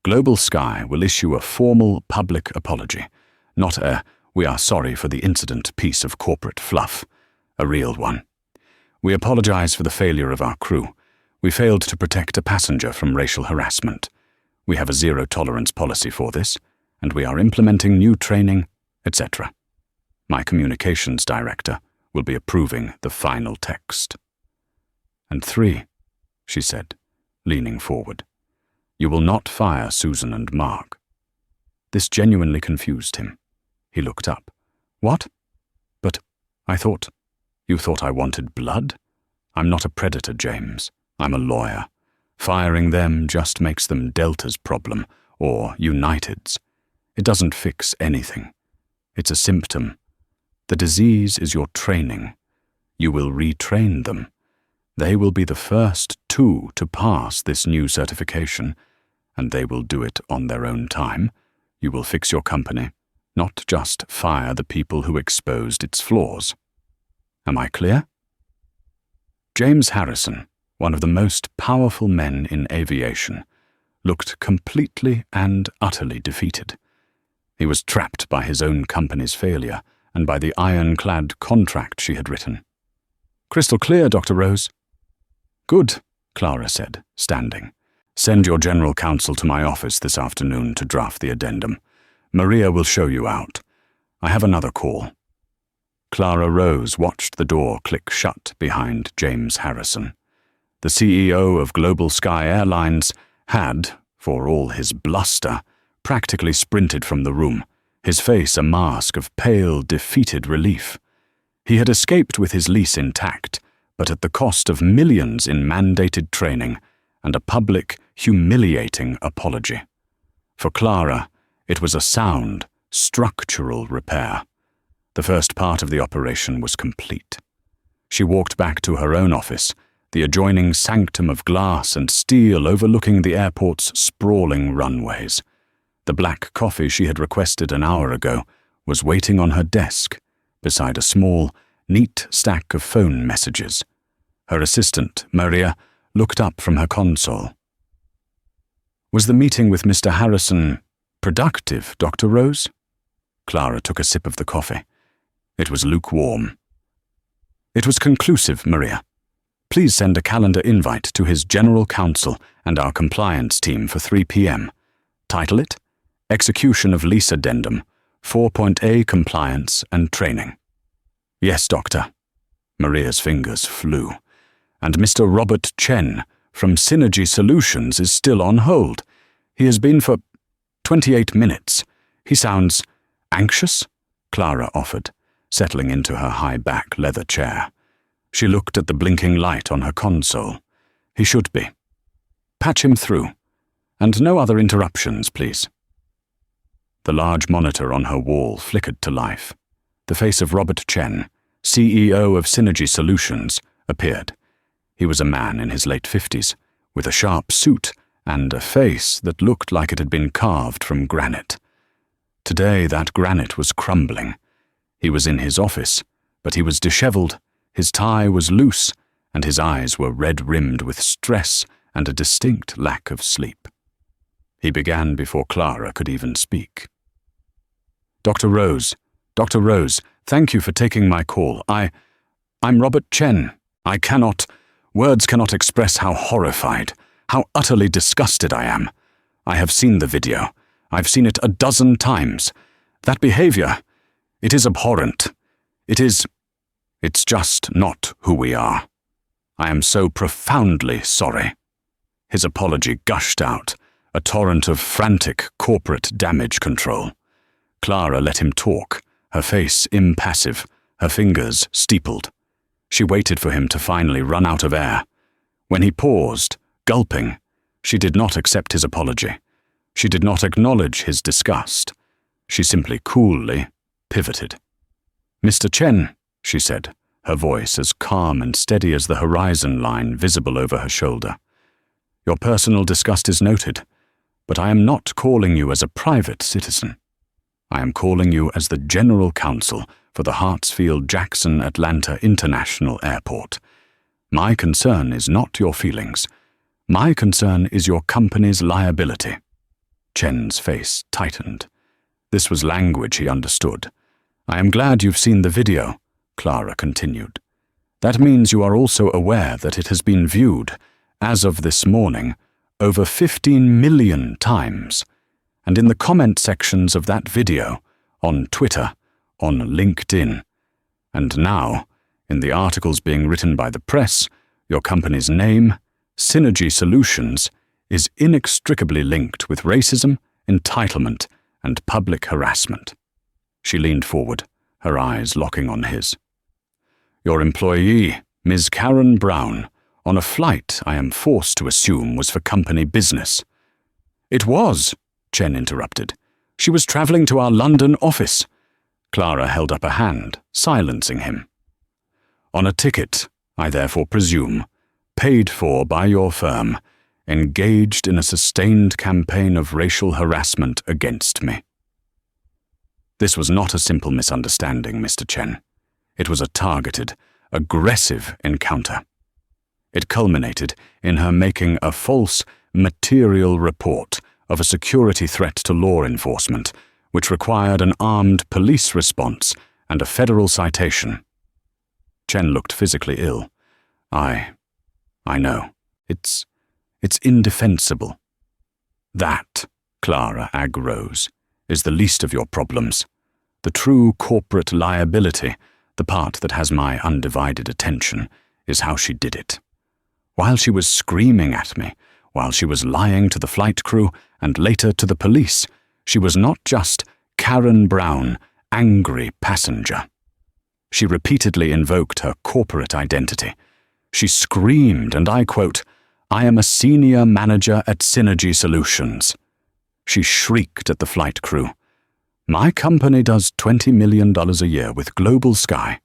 Global Sky will issue a formal public apology, not a "we are sorry for the incident" piece of corporate fluff, a real one. We apologize for the failure of our crew. We failed to protect a passenger from racial harassment. We have a zero-tolerance policy for this, and we are implementing new training, etc. My communications director will be approving the final text. And 3, she said, leaning forward. You will not fire Susan and Mark. This genuinely confused him. He looked up. What? But you thought I wanted blood? I'm not a predator, James. I'm a lawyer. Firing them just makes them Delta's problem, or United's. It doesn't fix anything. It's a symptom. The disease is your training. You will retrain them. They will be the first 2 to pass this new certification, and they will do it on their own time. You will fix your company, not just fire the people who exposed its flaws. Am I clear? James Harrison, one of the most powerful men in aviation, looked completely and utterly defeated. He was trapped by his own company's failure and by the ironclad contract she had written. Crystal clear, Dr. Rose. Good, Clara said, standing. Send your general counsel to my office this afternoon to draft the addendum. Maria will show you out. I have another call. Clara Rose watched the door click shut behind James Harrison. The CEO of Global Sky Airlines had, for all his bluster, practically sprinted from the room, his face a mask of pale, defeated relief. He had escaped with his lease intact, but at the cost of millions in mandated training and a public, humiliating apology. For Clara, it was a sound, structural repair. The first part of the operation was complete. She walked back to her own office, the adjoining sanctum of glass and steel overlooking the airport's sprawling runways. The black coffee she had requested an hour ago was waiting on her desk, beside a small, neat stack of phone messages. Her assistant, Maria, looked up from her console. Was the meeting with Mr. Harrison productive, Dr. Rose? Clara took a sip of the coffee. It was lukewarm. It was conclusive, Maria. Please send a calendar invite to his general counsel and our compliance team for 3 p.m. Title it, Execution of Lease Addendum, 4.A Compliance and Training. Yes, Doctor. Maria's fingers flew. And Mr. Robert Chen from Synergy Solutions is still on hold. He has been for 28 minutes. He sounds anxious, Clara offered, settling into her high-back leather chair. She looked at the blinking light on her console. He should be. Patch him through. And no other interruptions, please. The large monitor on her wall flickered to life. The face of Robert Chen, CEO of Synergy Solutions, appeared. He was a man in his late 50s, with a sharp suit and a face that looked like it had been carved from granite. Today that granite was crumbling. He was in his office, but he was disheveled, his tie was loose, and his eyes were red-rimmed with stress and a distinct lack of sleep. He began before Clara could even speak. Dr. Rose, thank you for taking my call. I'm Robert Chen. Words cannot express how horrified, how utterly disgusted I am. I have seen the video. I've seen it a dozen times. That behavior, it is abhorrent. It's just not who we are. I am so profoundly sorry." His apology gushed out, a torrent of frantic corporate damage control. Clara let him talk, her face impassive, her fingers steepled. She waited for him to finally run out of air. When he paused, gulping, she did not accept his apology. She did not acknowledge his disgust. She simply coolly pivoted. "Mr. Chen," she said, her voice as calm and steady as the horizon line visible over her shoulder. "Your personal disgust is noted, but I am not calling you as a private citizen. I am calling you as the General Counsel for the Hartsfield-Jackson Atlanta International Airport. My concern is not your feelings. My concern is your company's liability." Chen's face tightened. This was language he understood. "I am glad you've seen the video," Clara continued. "That means you are also aware that it has been viewed, as of this morning, over 15 million times. And in the comment sections of that video, on Twitter, on LinkedIn, and now, in the articles being written by the press, your company's name, Synergy Solutions, is inextricably linked with racism, entitlement, and public harassment." She leaned forward, her eyes locking on his. "Your employee, Ms. Karen Brown, on a flight I am forced to assume was for company business." "It was," Chen interrupted. "She was traveling to our London office." Clara held up a hand, silencing him. "On a ticket, I therefore presume, paid for by your firm, engaged in a sustained campaign of racial harassment against me." This was not a simple misunderstanding, Mr. Chen. It was a targeted, aggressive encounter. It culminated in her making a false, material report of a security threat to law enforcement, which required an armed police response and a federal citation. Chen looked physically ill. I know. It's indefensible." "That, Clara Rose, is the least of your problems. The true corporate liability, the part that has my undivided attention, is how she did it. While she was screaming at me, while she was lying to the flight crew and later to the police, she was not just Karen Brown, angry passenger. She repeatedly invoked her corporate identity. She screamed, and I quote, "I am a senior manager at Synergy Solutions." She shrieked at the flight crew. "My company does $20 million a year with Global Sky."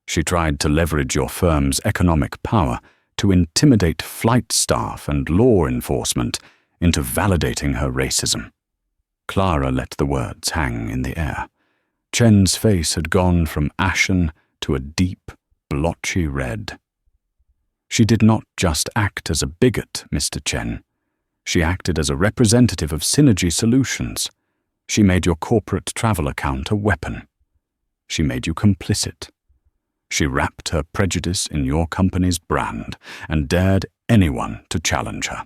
She tried to leverage your firm's economic power to intimidate flight staff and law enforcement into validating her racism. Clara let the words hang in the air. Chen's face had gone from ashen to a deep, blotchy red. "She did not just act as a bigot, Mr. Chen. She acted as a representative of Synergy Solutions. She made your corporate travel account a weapon. She made you complicit. She wrapped her prejudice in your company's brand and dared anyone to challenge her.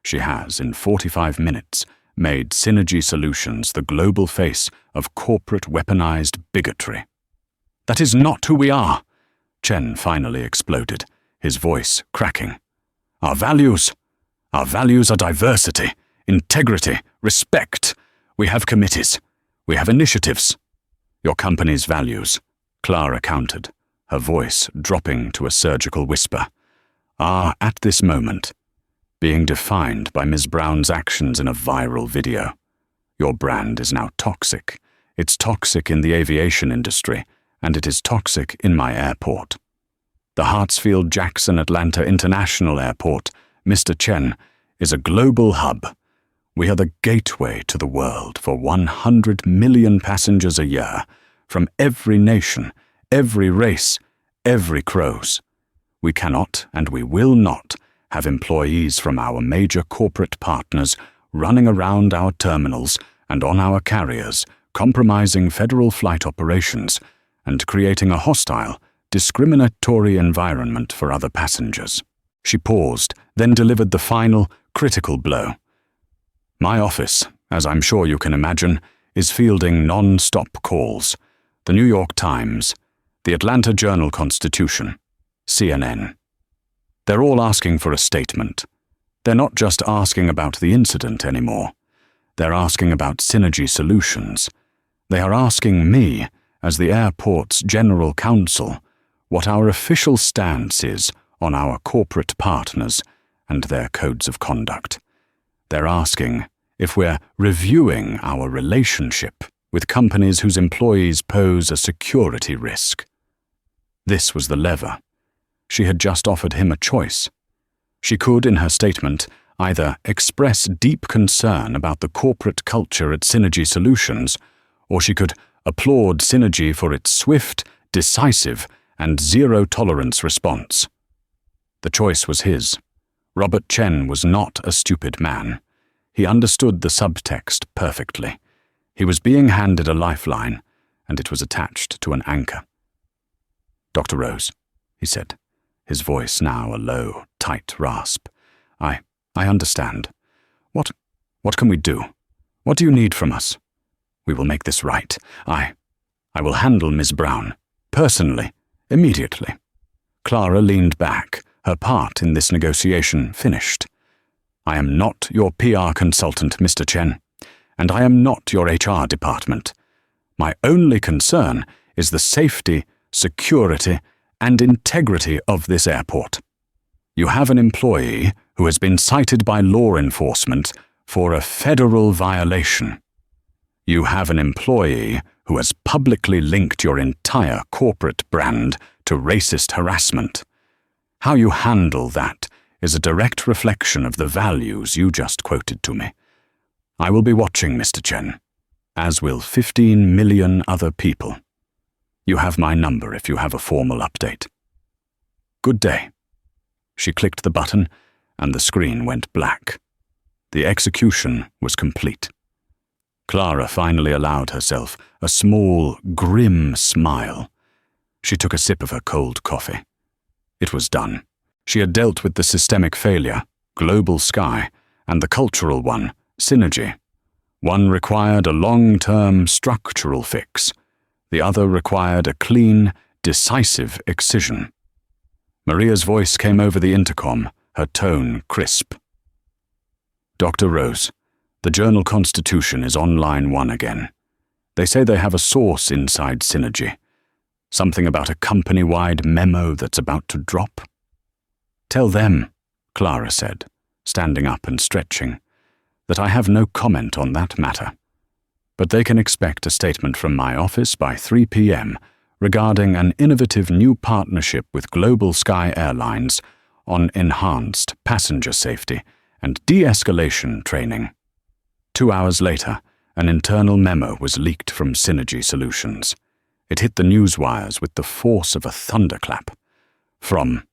She has, in 45 minutes, made Synergy Solutions the global face of corporate weaponized bigotry." "That is not who we are," Chen finally exploded, his voice cracking. Our values are diversity, integrity, respect. We have committees. We have initiatives." "Your company's values," Clara countered, her voice dropping to a surgical whisper, "are, at this moment, being defined by Ms. Brown's actions in a viral video. Your brand is now toxic. It's toxic in the aviation industry, and it is toxic in my airport. The Hartsfield-Jackson Atlanta International Airport, Mr. Chen, is a global hub. We are the gateway to the world for 100 million passengers a year, from every nation, every race, every crows. We cannot and we will not have employees from our major corporate partners running around our terminals and on our carriers, compromising federal flight operations and creating a hostile, discriminatory environment for other passengers." She paused, then delivered the final, critical blow. My office, as I'm sure you can imagine, is fielding non-stop calls. The New York Times, the Atlanta Journal-Constitution, CNN. They're all asking for a statement. They're not just asking about the incident anymore. They're asking about Synergy Solutions. They are asking me, as the airport's general counsel, what our official stance is on our corporate partners and their codes of conduct. They're asking if we're reviewing our relationship with companies whose employees pose a security risk. This was the lever. She had just offered him a choice. She could, in her statement, either express deep concern about the corporate culture at Synergy Solutions, or she could applaud Synergy for its swift, decisive, and zero-tolerance response. The choice was his. Robert Chen was not a stupid man. He understood the subtext perfectly. He was being handed a lifeline, and it was attached to an anchor. "Dr. Rose," he said, his voice now a low, tight rasp. I understand. What can we do? What do you need from us? We will make this right. I will handle Ms. Brown, personally, immediately." Clara leaned back, her part in this negotiation finished. "I am not your PR consultant, Mr. Chen, and I am not your HR department. My only concern is the safety, security, and integrity of this airport. You have an employee who has been cited by law enforcement for a federal violation. You have an employee who has publicly linked your entire corporate brand to racist harassment. How you handle that is a direct reflection of the values you just quoted to me. I will be watching, Mr. Chen, as will 15 million other people. You have my number if you have a formal update. Good day." She clicked the button, and the screen went black. The execution was complete. Clara finally allowed herself a small, grim smile. She took a sip of her cold coffee. It was done. She had dealt with the systemic failure, global sky, and the cultural one, Synergy. One required a long-term structural fix. The other required a clean, decisive excision. Maria's voice came over the intercom, her tone crisp. "Dr. Rose, the Journal-Constitution is on line 1 again. They say they have a source inside Synergy. Something about a company-wide memo that's about to drop." "Tell them," Clara said, standing up and stretching, "that I have no comment on that matter. But they can expect a statement from my office by 3 p.m. regarding an innovative new partnership with Global Sky Airlines on enhanced passenger safety and de-escalation training." 2 hours later, an internal memo was leaked from Synergy Solutions. It hit the newswires with the force of a thunderclap. From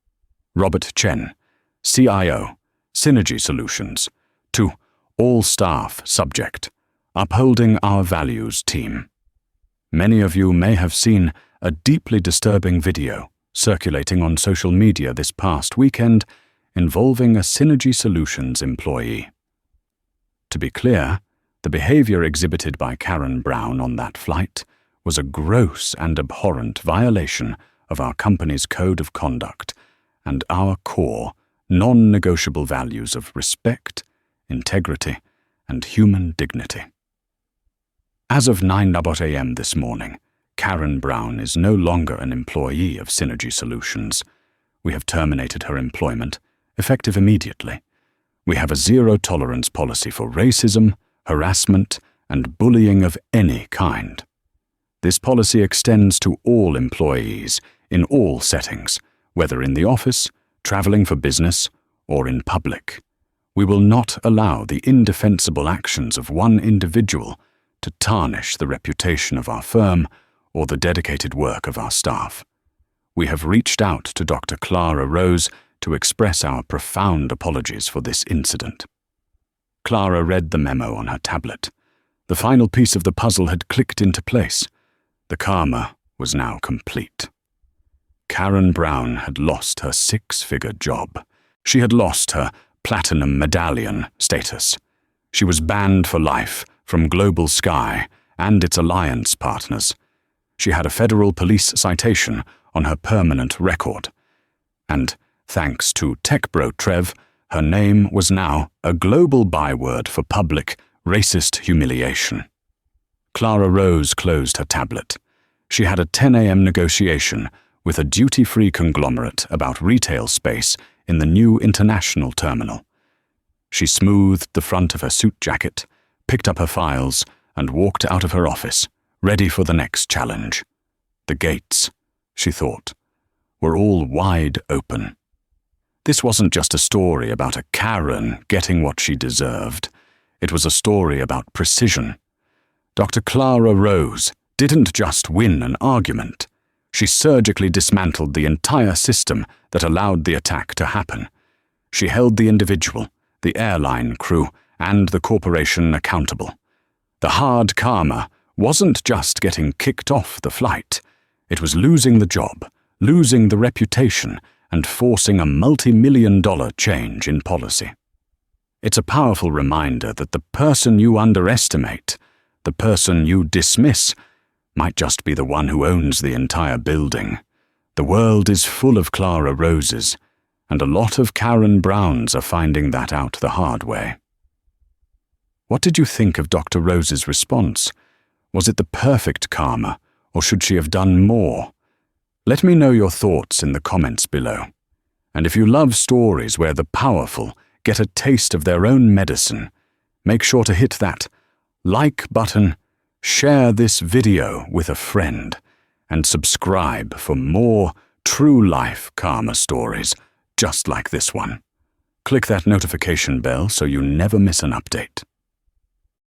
Robert Chen, CIO, Synergy Solutions, to all staff subject, upholding our values team. Many of you may have seen a deeply disturbing video circulating on social media this past weekend involving a Synergy Solutions employee. To be clear, the behavior exhibited by Karen Brown on that flight was a gross and abhorrent violation of our company's code of conduct and our core, non-negotiable values of respect, integrity, and human dignity. As of 9 a.m. this morning, Karen Brown is no longer an employee of Synergy Solutions. We have terminated her employment, effective immediately. We have a zero-tolerance policy for racism, harassment, and bullying of any kind. This policy extends to all employees, in all settings, whether in the office, traveling for business, or in public. We will not allow the indefensible actions of one individual to tarnish the reputation of our firm or the dedicated work of our staff. We have reached out to Dr. Clara Rose to express our profound apologies for this incident. Clara read the memo on her tablet. The final piece of the puzzle had clicked into place. The karma was now complete. Karen Brown had lost her 6-figure job. She had lost her platinum medallion status. She was banned for life from Global Sky and its alliance partners. She had a federal police citation on her permanent record. And, thanks to tech bro Trev, her name was now a global byword for public, racist humiliation. Clara Rose closed her tablet. She had a 10 a.m. negotiation with a duty-free conglomerate about retail space in the new international terminal. She smoothed the front of her suit jacket, picked up her files, and walked out of her office, ready for the next challenge. The gates, she thought, were all wide open. This wasn't just a story about a Karen getting what she deserved. It was a story about precision. Dr. Clara Rose didn't just win an argument. She surgically dismantled the entire system that allowed the attack to happen. She held the individual, the airline crew, and the corporation accountable. The hard karma wasn't just getting kicked off the flight. It was losing the job, losing the reputation, and forcing a multi-million-dollar change in policy. It's a powerful reminder that the person you underestimate, the person you dismiss, might just be the one who owns the entire building. The world is full of Clara Roses, and a lot of Karen Browns are finding that out the hard way. What did you think of Dr. Rose's response? Was it the perfect karma, or should she have done more? Let me know your thoughts in the comments below. And if you love stories where the powerful get a taste of their own medicine, make sure to hit that like button, share this video with a friend, and subscribe for more true-life karma stories just like this one. Click that notification bell so you never miss an update.